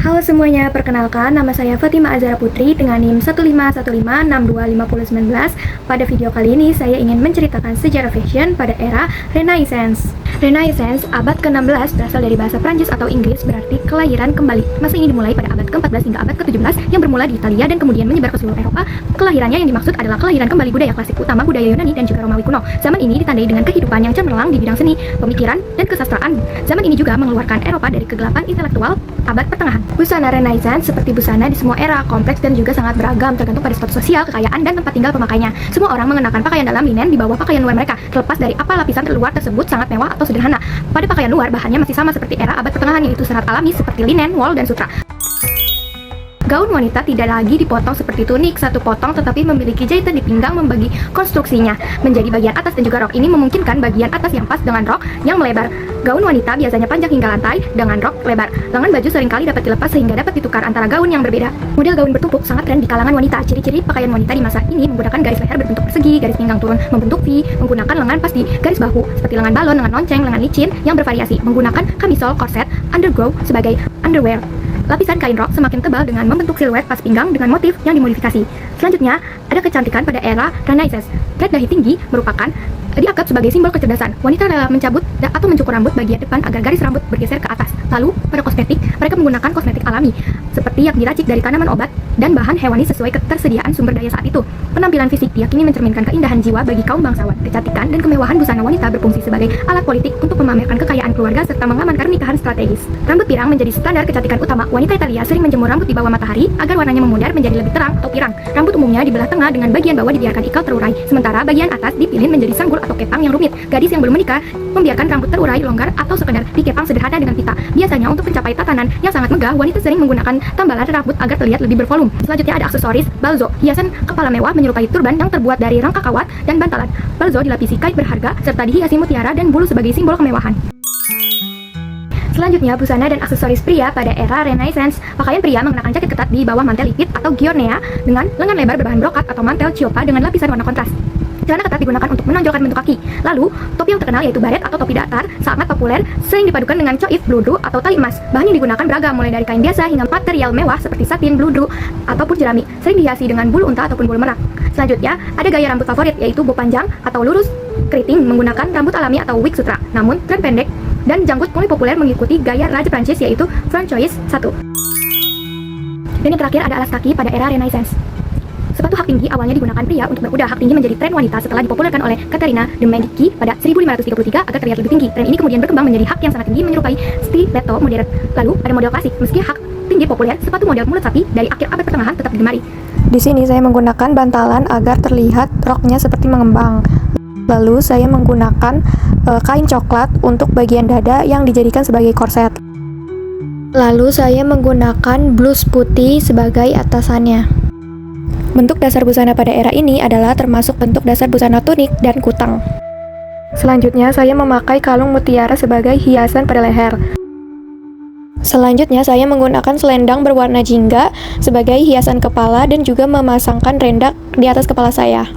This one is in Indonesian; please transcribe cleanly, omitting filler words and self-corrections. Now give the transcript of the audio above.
Halo semuanya, perkenalkan nama saya Fatima Azhara Putri dengan NIM 15156255019. Pada video kali ini saya ingin menceritakan sejarah fashion pada era Renaissance. Renaissance, abad ke-16, berasal dari bahasa Prancis atau Inggris, berarti kelahiran kembali. Masa ini dimulai pada abad ke-14 hingga abad ke-17 yang bermula di Italia dan kemudian menyebar ke seluruh Eropa. Kelahirannya yang dimaksud adalah kelahiran kembali budaya klasik utama budaya Yunani dan juga Romawi kuno. Zaman ini ditandai dengan kehidupan yang cemerlang di bidang seni, pemikiran, dan kesastraan. Zaman ini juga mengeluarkan Eropa dari kegelapan intelektual abad pertengahan. Busana Renaissance seperti busana di semua era, kompleks dan juga sangat beragam tergantung pada status sosial, kekayaan, dan tempat tinggal pemakainya. Semua orang mengenakan pakaian dalam linen di bawah pakaian luar mereka, terlepas dari apa lapisan luar tersebut sangat mewah atau sederhana. Pada pakaian luar, bahannya masih sama seperti era abad pertengahan, yaitu serat alami seperti linen, wool, dan sutra. Gaun wanita tidak lagi dipotong seperti tunik satu potong, tetapi memiliki jahitan di pinggang membagi konstruksinya menjadi bagian atas dan juga rok. Ini memungkinkan bagian atas yang pas dengan rok yang melebar. Gaun wanita biasanya panjang hingga lantai dengan rok lebar. Lengan baju seringkali dapat dilepas sehingga dapat ditukar antara gaun yang berbeda. Model gaun bertumpuk sangat tren di kalangan wanita. Ciri-ciri pakaian wanita di masa ini menggunakan garis leher berbentuk persegi, garis pinggang turun membentuk V, menggunakan lengan pas di garis bahu seperti lengan balon, lengan lonceng, lengan licin yang bervariasi, menggunakan kamisol, korset, undergrow sebagai underwear. Lapisan kain rok semakin tebal dengan membentuk siluet pas pinggang dengan motif yang dimodifikasi. Selanjutnya, ada kecantikan pada era Renaissance. Thread dahi tinggi merupakan dianggap sebagai simbol kecerdasan. Wanita rela mencabut atau mencukur rambut bagian depan agar garis rambut bergeser ke atas. Lalu, pada kosmetik, mereka menggunakan kosmetik alami, seperti yang diracik dari tanaman obat dan bahan hewani sesuai ketersediaan sumber daya saat itu. Penampilan fisik diyakini mencerminkan keindahan jiwa bagi kaum bangsawan. Kecantikan dan kemewahan busana wanita berfungsi sebagai alat politik untuk memamerkan kekayaan keluarga serta mengamankan nikahan strategis. Rambut pirang menjadi standar kecantikan utama. Wanita Italia sering menjemur rambut di bawah matahari agar warnanya memudar menjadi lebih terang atau pirang. Rambut umumnya dibelah tengah dengan bagian bawah dibiarkan ikal terurai, sementara bagian atas dipilih menjadi sanggul atau kepang yang rumit. Gadis yang belum menikah membiarkan rambut terurai longgar atau sekedar dikepang sederhana dengan pita. Biasanya untuk mencapai tatanan yang sangat megah, wanita sering menggunakan tambalan rambut agar terlihat lebih bervolume. Selanjutnya ada aksesoris balzo, hiasan kepala mewah menyerupai turban yang terbuat dari rangka kawat dan bantalan. Balzo dilapisi kain berharga serta dihiasi mutiara dan bulu sebagai simbol kemewahan. Selanjutnya, busana dan aksesoris pria pada era Renaissance. Pakaian pria mengenakan jaket ketat di bawah mantel lipit atau giornea dengan lengan lebar berbahan brokat atau mantel ciopa dengan lapisan warna kontras. Celana ketat digunakan untuk menonjolkan bentuk kaki. Lalu, topi yang terkenal yaitu baret atau topi datar sangat populer, sering dipadukan dengan coif, bludru, atau tali emas. Bahan yang digunakan beragam, mulai dari kain biasa hingga material mewah seperti satin, bludru, ataupun jerami, sering dihiasi dengan bulu unta ataupun bulu merak. Selanjutnya, ada gaya rambut favorit yaitu bob panjang atau lurus keriting menggunakan rambut alami atau wig sutra. Namun, tren pendek dan janggut mulai populer mengikuti gaya Raja Prancis yaitu François I. Dan yang terakhir ada alas kaki pada era Renaissance. Sepatu hak tinggi awalnya digunakan pria untuk berkuda. Hak tinggi menjadi tren wanita setelah dipopulerkan oleh Caterina de Medici pada 1533 agar terlihat lebih tinggi. Tren ini kemudian berkembang menjadi hak yang sangat tinggi menyerupai stiletto modern. Lalu ada model klasik. Meski hak tinggi populer, sepatu model mulut sapi dari akhir abad pertengahan tetap digemari. Di sini saya menggunakan bantalan agar terlihat roknya seperti mengembang. Lalu saya menggunakan kain coklat untuk bagian dada yang dijadikan sebagai korset. Lalu saya menggunakan blus putih sebagai atasannya. Bentuk dasar busana pada era ini adalah termasuk bentuk dasar busana tunik dan kutang. Selanjutnya saya memakai kalung mutiara sebagai hiasan pada leher. Selanjutnya saya menggunakan selendang berwarna jingga sebagai hiasan kepala dan juga memasangkan rendak di atas kepala saya.